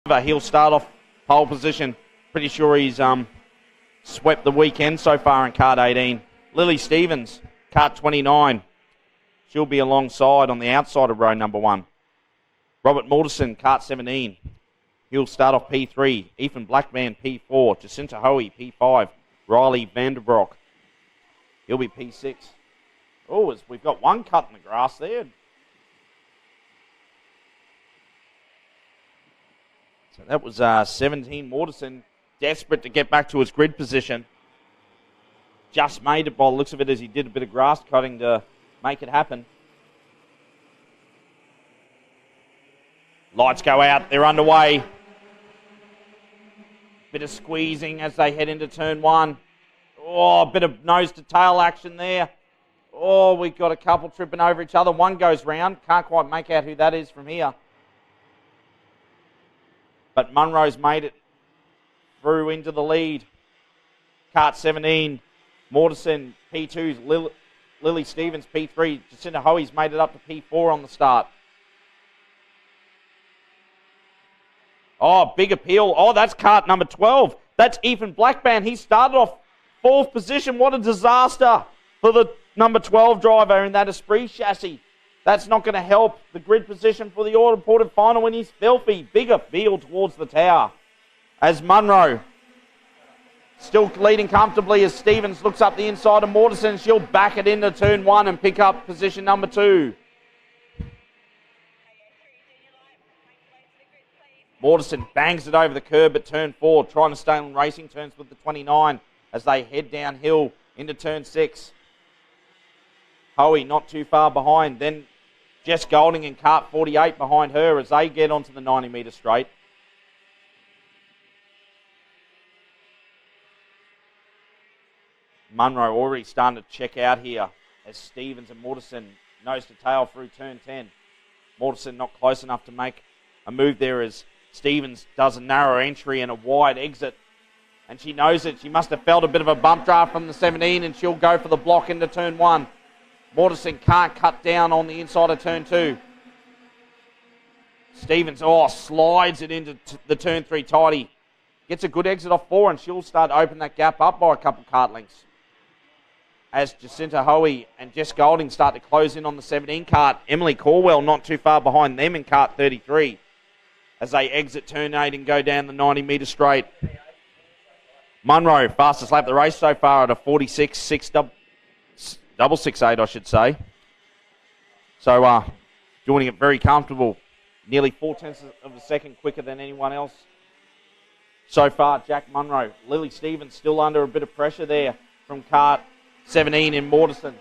He'll start off pole position. Pretty sure he's swept the weekend so far in card 18. Lily Stevens, card 29. She'll be alongside on the outside of row number 1. Robert Mortensen, cart 17. He'll start off P3. Ethan Blackman, P4. Jacinta Hoey, P5. Riley Vanderbroek. He'll be P6. Oh, we've got one cut in the grass there. So that was 17. Mortensen, desperate to get back to his grid position. Just made it by the looks of it as he did a bit of grass cutting to make it happen. Lights go out. They're underway. Bit of squeezing as they head into turn 1. Oh, a bit of nose to tail action there. Oh, we've got a couple tripping over each other. One goes round. Can't quite make out who that is from here. But Munro's made it through into the lead. Cart 17. Mortensen, P2s. Lily Stevens, P3. Jacinta Hoey's made it up to P4 on the start. Oh, big appeal. Oh, that's cart number 12. That's Ethan Blackman. He started off 4th position. What a disaster for the number 12 driver in that Esprit chassis. That's not going to help the grid position for the auto-ported final when he's filthy. Big appeal towards the tower. As Munro still leading comfortably as Stevens looks up the inside of Mortensen. She'll back it into turn 1 and pick up position number 2. Mortensen bangs it over the curb at turn 4, trying to stay on racing turns with the 29 as they head downhill into turn 6. Hoey not too far behind. Then Jess Golding in cart 48 behind her as they get onto the 90-metre straight. Munro already starting to check out here as Stevens and Mortensen nose to tail through turn 10. Mortensen not close enough to make a move there as Stevens does a narrow entry and a wide exit. And she knows it. She must have felt a bit of a bump draft from the 17 and she'll go for the block into turn 1. Mortensen can't cut down on the inside of turn 2. Stevens, slides it into the turn 3 tidy. Gets a good exit off 4 and she'll start to open that gap up by a couple cart lengths. As Jacinta Hoey and Jess Golding start to close in on the 17 cart. Emily Corwell not too far behind them in cart 33. As they exit turn 8 and go down the 90-metre straight. Munro, fastest lap of the race so far at a 46.668, I should say. So, doing it very comfortable. Nearly 4/10 of a second quicker than anyone else. So far, Jack Munro. Lily Stevens still under a bit of pressure there from cart 17 in Mortensen.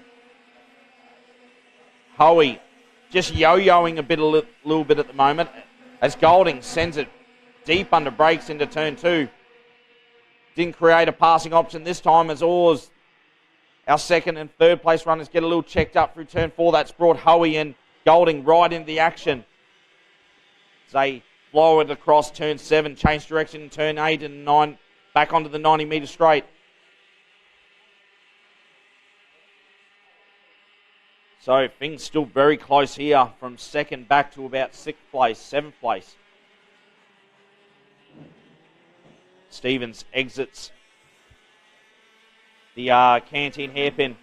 Hoey just yo-yoing a little bit at the moment as Golding sends it deep under brakes into turn 2. Didn't create a passing option this time as our second and third place runners get a little checked up through turn 4. That's brought Hoey and Golding right into the action. They blow it across turn 7, change direction in turn 8 and 9, back onto the 90-metre straight. So things still very close here from second back to about 6th place, 7th place. Stevens exits the canteen hairpin.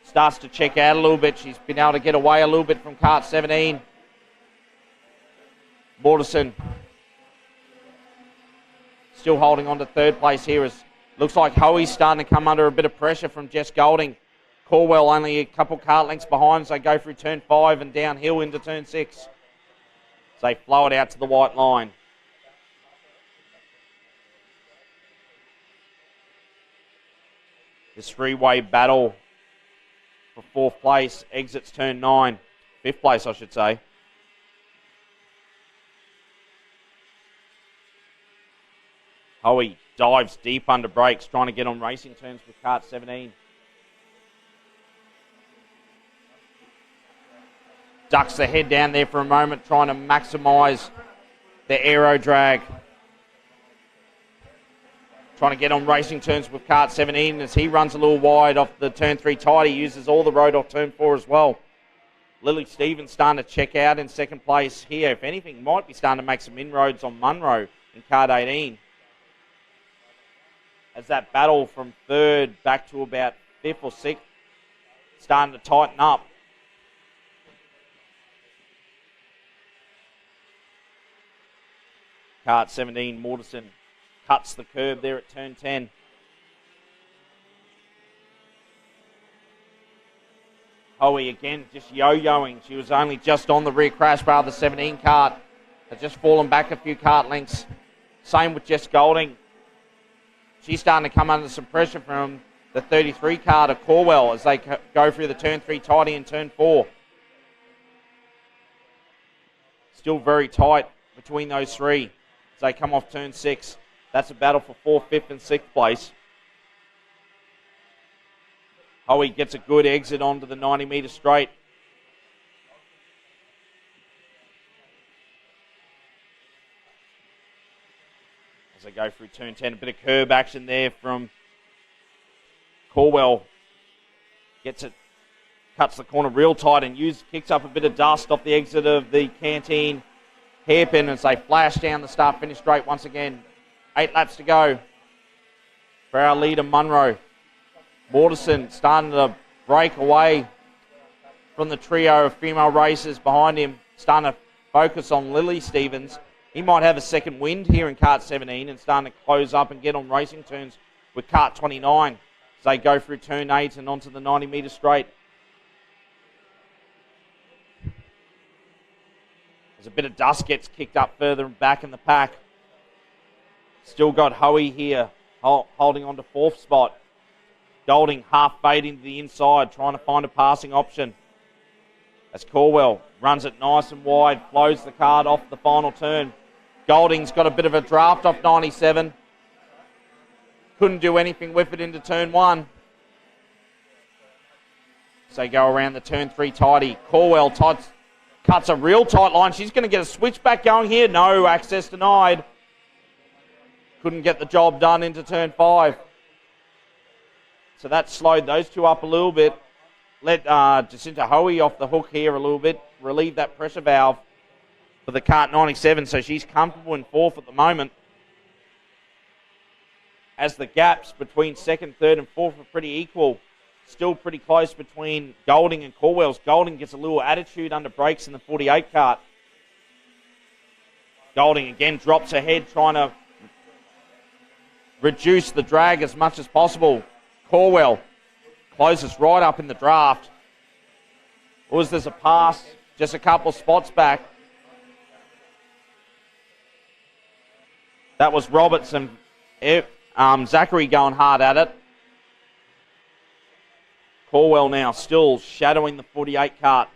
Starts to check out a little bit. She's been able to get away a little bit from cart 17. Mortensen still holding on to 3rd place here as looks like Hoey's starting to come under a bit of pressure from Jess Golding. Corwell only a couple cart lengths behind as they go through turn 5 and downhill into turn 6. So they flow it out to the white line. This 3-way battle for 4th place exits turn 9. 5th place, I should say. Hoey dives deep under brakes, trying to get on racing terms with cart 17. Ducks the head down there for a moment, trying to maximise the aero drag. Trying to get on racing terms with cart 17 as he runs a little wide off the turn 3 tight. He uses all the road off turn 4 as well. Lily Stevens starting to check out in second place here. If anything, might be starting to make some inroads on Munro in card 18. As that battle from third back to about fifth or sixth starting to tighten up. Card 17, Mortensen cuts the curb there at turn 10. Hoey again just yo-yoing. She was only just on the rear crash bar of the 17 cart. Has just fallen back a few cart lengths. Same with Jess Golding. She's starting to come under some pressure from the 33 cart of Corwell as they go through the turn 3 tighty and turn 4. Still very tight between those three as they come off turn 6. That's a battle for 4th, 5th and 6th place. Hoey gets a good exit onto the 90-metre straight. As they go through turn 10, a bit of curb action there from Corwell. Gets it, cuts the corner real tight and kicks up a bit of dust off the exit of the Canteen hairpin as they flash down the start-finish straight once again. 8 laps to go for our leader, Munro. Mortensen starting to break away from the trio of female racers behind him, starting to focus on Lily Stevens. He might have a second wind here in cart 17 and starting to close up and get on racing turns with cart 29 as they go through turn 8 and onto the 90-metre straight. As a bit of dust gets kicked up further back in the pack. Still got Hoey here holding on to 4th spot. Golding half fading to the inside, trying to find a passing option. As Corwell runs it nice and wide, flows the card off the final turn. Golding's got a bit of a draft off 97. Couldn't do anything with it into turn 1. So they go around the turn 3 tighty. Corwell cuts a real tight line. She's going to get a switchback going here. No, access denied. Couldn't get the job done into turn 5. So that slowed those two up a little bit. Let Jacinta Hoey off the hook here a little bit. Relieve that pressure valve for the cart 97. So she's comfortable in 4th at the moment. As the gaps between 2nd, 3rd and 4th are pretty equal. Still pretty close between Golding and Corwell's. Golding gets a little attitude under brakes in the 48 cart. Golding again drops ahead, trying to reduce the drag as much as possible. Corwell closes right up in the draft. Was there's a pass just a couple spots back? That was Robertson. Zachary going hard at it. Corwell now still shadowing the 48 cart,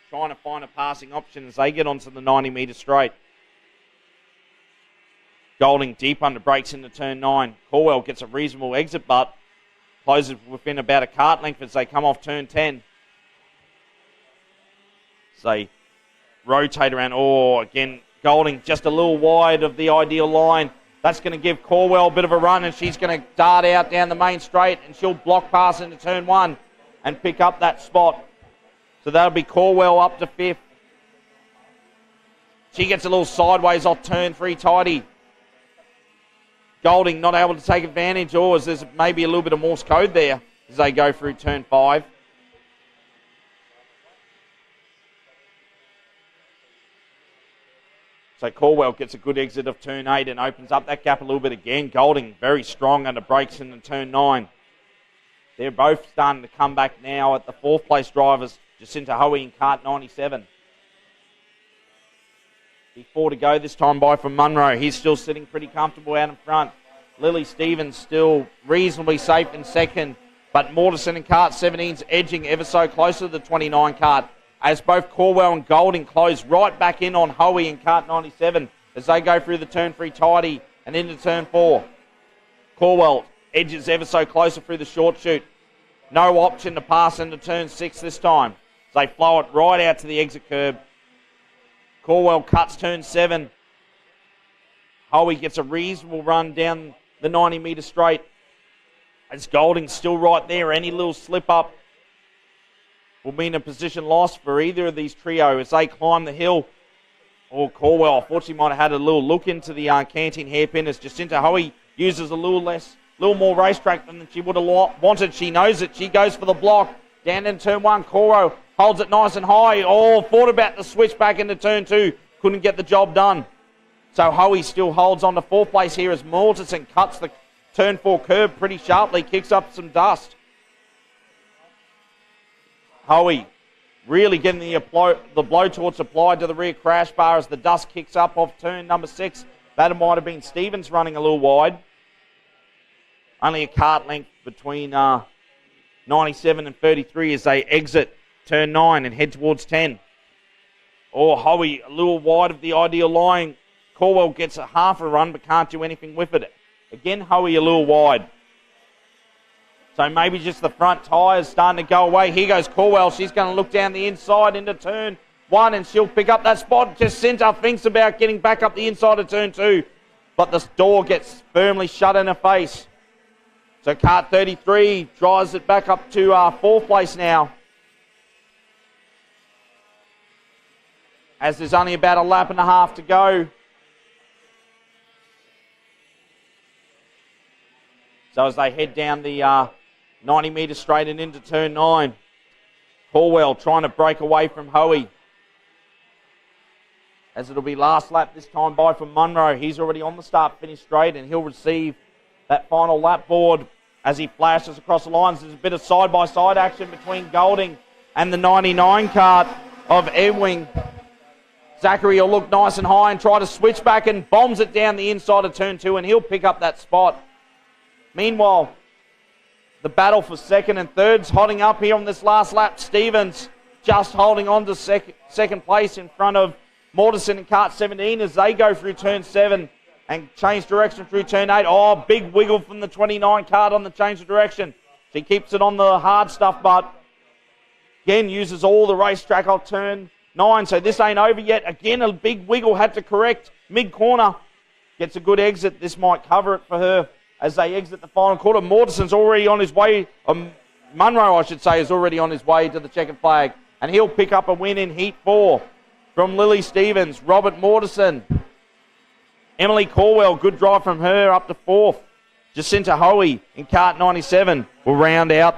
trying to find a passing option as they get onto the 90-metre straight. Golding deep under brakes into turn 9. Corwell gets a reasonable exit, but closes within about a cart length as they come off turn 10. So they rotate around. Oh, again, Golding just a little wide of the ideal line. That's going to give Corwell a bit of a run, and she's going to dart out down the main straight, and she'll block pass into turn 1 and pick up that spot. So that'll be Corwell up to 5th. She gets a little sideways off turn 3 tighty. Golding not able to take advantage, or is there's maybe a little bit of Morse code there as they go through turn 5. So Corwell gets a good exit of turn 8 and opens up that gap a little bit again. Golding very strong under brakes into turn 9. They're both starting to come back now at the 4th place drivers, Jacinta Hoey in cart 97. 4 to go this time by from Munro. He's still sitting pretty comfortable out in front. Lily Stevens still reasonably safe in 2nd, but Mortensen in cart 17's edging ever so close to the 29 cart as both Corwell and Golding close right back in on Hoey in cart 97 as they go through the turn 3 tighty and into turn 4. Corwell edges ever so closer through the short chute. No option to pass into turn 6 this time. So they flow it right out to the exit curb. Corwell cuts turn 7. Hoey gets a reasonable run down the 90-metre straight. As Golding's still right there. Any little slip up will mean a position loss for either of these trio as they climb the hill. Oh, Corwell, unfortunately, might have had a little look into the canting hairpin as Jacinta Hoey uses a little more racetrack than she would have wanted. She knows it. She goes for the block. Down in turn one, Corwell holds it nice and high. Oh, thought about the switch back into turn two. Couldn't get the job done. So Hoey still holds on to fourth place here as Mortensen cuts the turn four curb pretty sharply, kicks up some dust. Hoey really getting the blowtorch applied to the rear crash bar as the dust kicks up off turn number 6. That might have been Stevens running a little wide. Only a cart length between 97 and 33 as they exit turn 9 and head towards 10. Oh, Hoey a little wide of the ideal line. Corwell gets a half a run but can't do anything with it. Again, Hoey a little wide. So maybe just the front tyres starting to go away. Here goes Corwell. She's going to look down the inside into turn 1 and she'll pick up that spot. Jacinta thinks about getting back up the inside of turn 2, but the door gets firmly shut in her face. So cart 33 drives it back up to 4th place now. As there's only about a lap and a half to go. So as they head down the 90 metre straight and into turn 9. Corwell trying to break away from Hoey. As it'll be last lap this time by from Munro. He's already on the start-finish straight and he'll receive that final lap board as he flashes across the lines. There's a bit of side-by-side action between Golding and the 99 cart of Ewing. Zachary will look nice and high and try to switch back and bombs it down the inside of turn 2 and he'll pick up that spot. Meanwhile, the battle for second and third's hotting up here on this last lap. Stevens just holding on to second place in front of Mortensen and cart 17 as they go through turn 7 and change direction through turn 8. Oh, big wiggle from the 29 cart on the change of direction. She keeps it on the hard stuff, but again uses all the racetrack off turn 9. So this ain't over yet. Again, a big wiggle had to correct mid-corner. Gets a good exit. This might cover it for her as they exit the final quarter. Mortensen's already on his way. Munro, I should say, is already on his way to the checkered flag. And he'll pick up a win in Heat 4 from Lily Stevens. Robert Mortensen. Emily Corwell, good drive from her up to 4th. Jacinta Hoey in cart 97 will round out the